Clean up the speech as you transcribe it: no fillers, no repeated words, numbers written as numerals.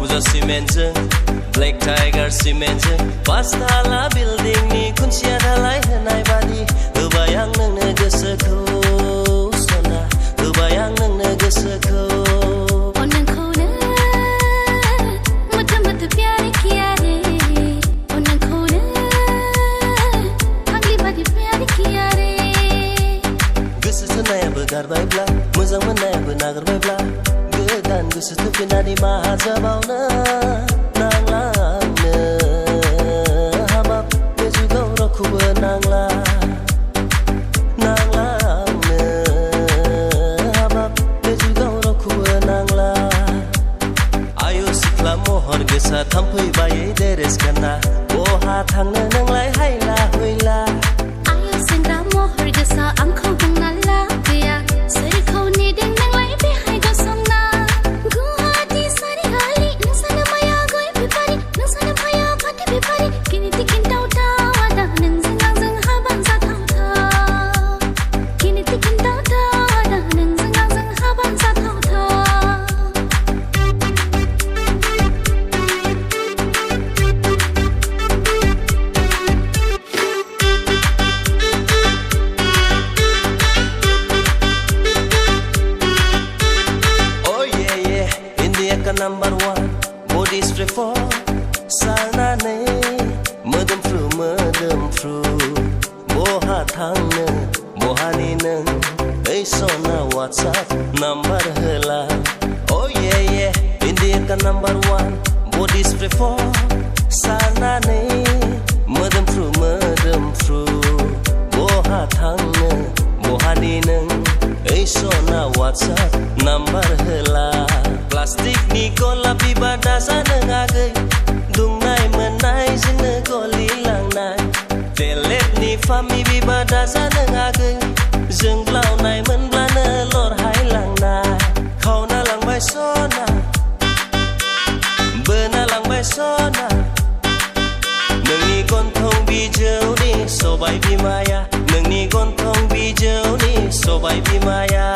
Ambuja Cementजों Black Tiger Cementजों पाँचतला बिल्डिंनि खुन्थिया धालाय होनाय बादि होबाय आं नोंनो गोसोखौ सना होबाय आं नोंनो गोसोखौ गारबायब्ला मोजां मोननायाबो नागारबायब्ला गोदान गोसो थोफिननानै मा जाबावनो नांला आंनो हाबाब बे जुगाव रावखौबो नांला नांला आंनो हाबाब बे जुगाव रावखौबो नांला आयु सिख्ला महर गोसा थाम्फै बायै देरेस गानना बहा थांनो नोंलाय हायला हुइला आयु सेंग्रा महर गोसा आंखौ बुंना Number one, body spray for sarnane मोदोमफ्रु बहा थांनो बहानि नों ओइ सना WhatsApp number होला oh yeah India number one, body spray for sarnane मोदोमफ्रु बहा थांनो बहानि नों ओइ सना WhatsApp number होला प्लास्टिकनि गलापि बादा जानो आगै दुंनाय मोननायजोंनो गलिलांनाय टेलेटनि फामि बिबादा जानो आगै जोंब्लावनाय मोनब्लानो लरहायलांनाय खावना लांबाय सना बोना लांबाय सना नोंनि गन्थं बिजौनि सबाय बिमाया नोंनि गन्थं बिजौनि सबाय बिमाया